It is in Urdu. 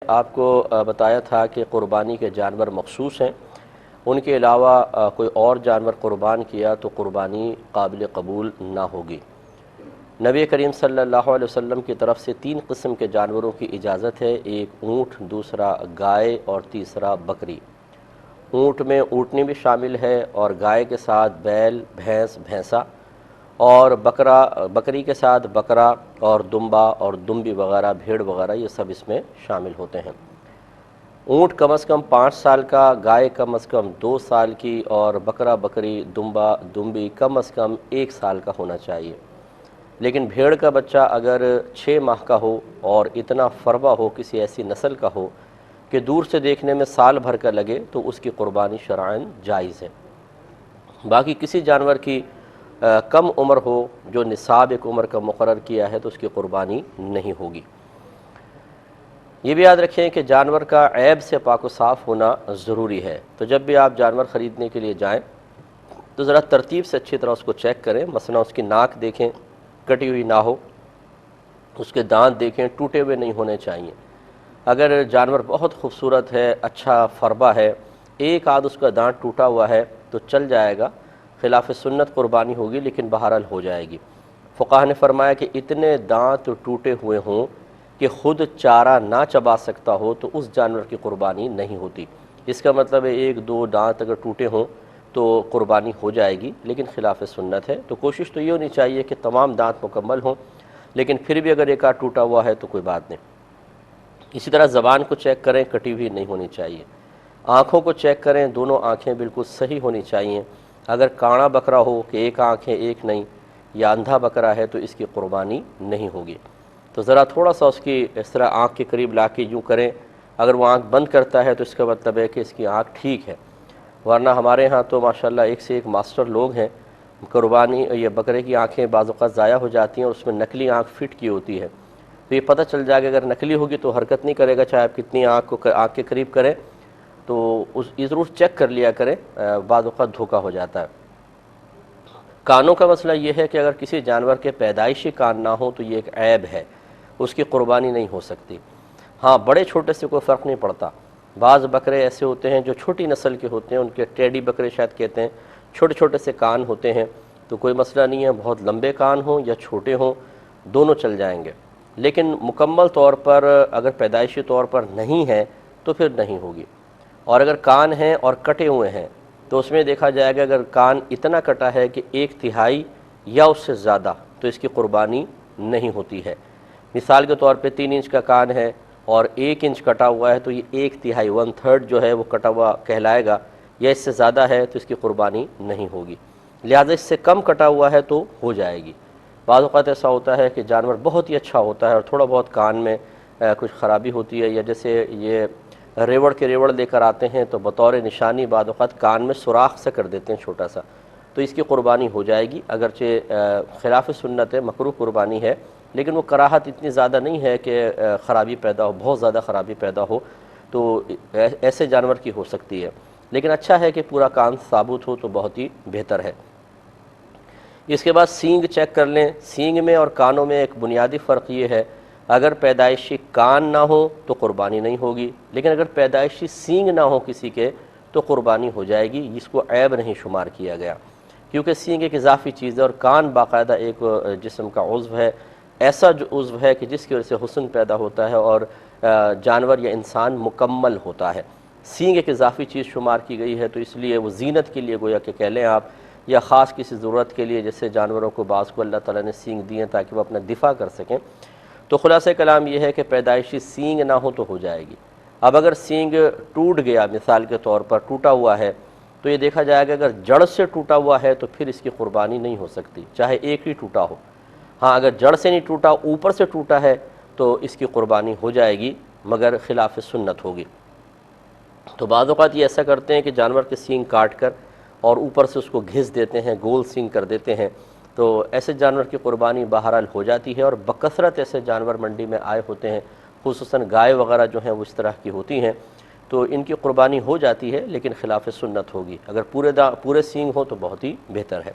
آپ کو بتایا تھا کہ قربانی کے جانور مخصوص ہیں، ان کے علاوہ کوئی اور جانور قربان کیا تو قربانی قابل قبول نہ ہوگی۔ نبی کریم صلی اللہ علیہ وسلم کی طرف سے 3 قسم کے جانوروں کی اجازت ہے، ایک اونٹ، دوسرا گائے اور تیسرا بکری۔ اونٹ میں اونٹنی بھی شامل ہے اور گائے کے ساتھ بیل، بھینس، بھینسا، اور بکری کے ساتھ بکرا اور دمبا اور دمبی وغیرہ، بھیڑ وغیرہ، یہ سب اس میں شامل ہوتے ہیں۔ اونٹ کم از کم 5 سال کا، گائے کم از کم 2 سال کی، اور بکرا، بکری، دمبا، دمبی کم از کم 1 سال کا ہونا چاہیے۔ لیکن بھیڑ کا بچہ اگر 6 ماہ کا ہو اور اتنا فربا ہو، کسی ایسی نسل کا ہو کہ دور سے دیکھنے میں سال بھر کا لگے، تو اس کی قربانی شرعاً جائز ہے۔ باقی کسی جانور کی کم عمر ہو، جو نصاب ایک عمر کا مقرر کیا ہے، تو اس کی قربانی نہیں ہوگی۔ یہ بھی یاد رکھیں کہ جانور کا عیب سے پاک و صاف ہونا ضروری ہے، تو جب بھی آپ جانور خریدنے کے لیے جائیں تو ذرا ترتیب سے اچھی طرح اس کو چیک کریں۔ مثلا اس کی ناک دیکھیں، کٹی ہوئی نہ ہو، اس کے دانت دیکھیں، ٹوٹے ہوئے نہیں ہونے چاہیے۔ اگر جانور بہت خوبصورت ہے، اچھا فربا ہے، ایک آدھ اس کا دانت ٹوٹا ہوا ہے تو چل جائے گا، خلاف سنت قربانی ہوگی لیکن بہرحال ہو جائے گی۔ فقہا نے فرمایا کہ اتنے دانت ٹوٹے ہوئے ہوں کہ خود چارہ نہ چبا سکتا ہو تو اس جانور کی قربانی نہیں ہوتی۔ اس کا مطلب ہے 1-2 دانت اگر ٹوٹے ہوں تو قربانی ہو جائے گی، لیکن خلاف سنت ہے۔ تو کوشش تو یہ ہونی چاہیے کہ تمام دانت مکمل ہوں، لیکن پھر بھی اگر ایک آدھ ٹوٹا ہوا ہے تو کوئی بات نہیں۔ اسی طرح زبان کو چیک کریں، کٹی ہوئی نہیں ہونی چاہیے۔ آنکھوں کو چیک کریں، دونوں آنکھیں بالکل صحیح ہونی چاہیے۔ اگر کاڑا بکرا ہو کہ ایک آنکھ ہے ایک نہیں، یا اندھا بکرا ہے تو اس کی قربانی نہیں ہوگی۔ تو ذرا تھوڑا سا اس کی اس طرح آنکھ کے قریب لا کے یوں کریں، اگر وہ آنکھ بند کرتا ہے تو اس کا مطلب ہے کہ اس کی آنکھ ٹھیک ہے، ورنہ ہمارے ہاں تو ماشاءاللہ ایک سے ایک ماسٹر لوگ ہیں، قربانی یہ بکرے کی آنکھیں بعض اوقات ضائع ہو جاتی ہیں اور اس میں نکلی آنکھ فٹ کی ہوتی ہے، تو یہ پتہ چل جائے گا اگر نکلی ہوگی تو حرکت نہیں کرے گا، چاہے آپ کتنی آنکھ کے قریب کریں، تو یہ ضرور چیک کر لیا کریں، بعض اوقات دھوکہ ہو جاتا ہے۔ کانوں کا مسئلہ یہ ہے کہ اگر کسی جانور کے پیدائشی کان نہ ہوں تو یہ ایک عیب ہے، اس کی قربانی نہیں ہو سکتی۔ ہاں، بڑے چھوٹے سے کوئی فرق نہیں پڑتا۔ بعض بکرے ایسے ہوتے ہیں جو چھوٹی نسل کے ہوتے ہیں، ان کے ٹیڈی بکرے شاید کہتے ہیں، چھوٹے چھوٹے سے کان ہوتے ہیں، تو کوئی مسئلہ نہیں ہے، بہت لمبے کان ہوں یا چھوٹے ہوں، دونوں چل جائیں گے۔ لیکن مکمل طور پر اگر پیدائشی طور پر نہیں ہے تو پھر نہیں ہوگی۔ اور اگر کان ہیں اور کٹے ہوئے ہیں تو اس میں دیکھا جائے گا اگر کان اتنا کٹا ہے کہ 1/3 یا اس سے زیادہ، تو اس کی قربانی نہیں ہوتی ہے۔ مثال کے طور پہ 3 انچ کا کان ہے اور 1 انچ کٹا ہوا ہے تو یہ 1/3 1/3 جو ہے وہ کٹا ہوا کہلائے گا، یا اس سے زیادہ ہے تو اس کی قربانی نہیں ہوگی۔ لہٰذا اس سے کم کٹا ہوا ہے تو ہو جائے گی۔ بعض اوقات ایسا ہوتا ہے کہ جانور بہت ہی اچھا ہوتا ہے اور تھوڑا بہت کان میں کچھ خرابی ہوتی ہے، یا جیسے یہ ریوڑ کے ریوڑ لے کر آتے ہیں تو بطور نشانی بعض اوقات کان میں سوراخ سے کر دیتے ہیں چھوٹا سا، تو اس کی قربانی ہو جائے گی، اگرچہ خلاف سنت ہے، مکروہ قربانی ہے، لیکن وہ کراہت اتنی زیادہ نہیں ہے کہ خرابی پیدا ہو، بہت زیادہ خرابی پیدا ہو، تو ایسے جانور کی ہو سکتی ہے۔ لیکن اچھا ہے کہ پورا کان ثابت ہو تو بہت ہی بہتر ہے۔ اس کے بعد سینگ چیک کر لیں۔ سینگ میں اور کانوں میں ایک بنیادی فرق یہ ہے، اگر پیدائشی کان نہ ہو تو قربانی نہیں ہوگی، لیکن اگر پیدائشی سینگ نہ ہو کسی کے تو قربانی ہو جائے گی، اس کو عیب نہیں شمار کیا گیا، کیونکہ سینگ ایک اضافی چیز ہے اور کان باقاعدہ ایک جسم کا عضو ہے، ایسا جو عضو ہے کہ جس کی وجہ سے حسن پیدا ہوتا ہے اور جانور یا انسان مکمل ہوتا ہے۔ سینگ ایک اضافی چیز شمار کی گئی ہے، تو اس لیے وہ زینت کے لیے گویا کہ کہہ لیں آپ، یا خاص کسی ضرورت کے لیے، جیسے جانوروں کو بعض کو اللہ تعالیٰ نے سینگ دیے ہیں تاکہ وہ اپنا دفاع کر سکیں۔ تو خلاصہ کلام یہ ہے کہ پیدائشی سینگ نہ ہو تو ہو جائے گی۔ اب اگر سینگ ٹوٹ گیا، مثال کے طور پر ٹوٹا ہوا ہے، تو یہ دیکھا جائے گا اگر جڑ سے ٹوٹا ہوا ہے تو پھر اس کی قربانی نہیں ہو سکتی، چاہے ایک ہی ٹوٹا ہو۔ ہاں، اگر جڑ سے نہیں ٹوٹا، اوپر سے ٹوٹا ہے تو اس کی قربانی ہو جائے گی، مگر خلاف سنت ہوگی۔ تو بعض اوقات یہ ایسا کرتے ہیں کہ جانور کے سینگ کاٹ کر اور اوپر سے اس کو گھس دیتے ہیں، گول سینگ کر دیتے ہیں، تو ایسے جانور کی قربانی بہرحال ہو جاتی ہے، اور بکثرت ایسے جانور منڈی میں آئے ہوتے ہیں، خصوصاً گائے وغیرہ جو ہیں وہ اس طرح کی ہوتی ہیں، تو ان کی قربانی ہو جاتی ہے لیکن خلاف سنت ہوگی۔ اگر پورے سینگ ہو تو بہت ہی بہتر ہے۔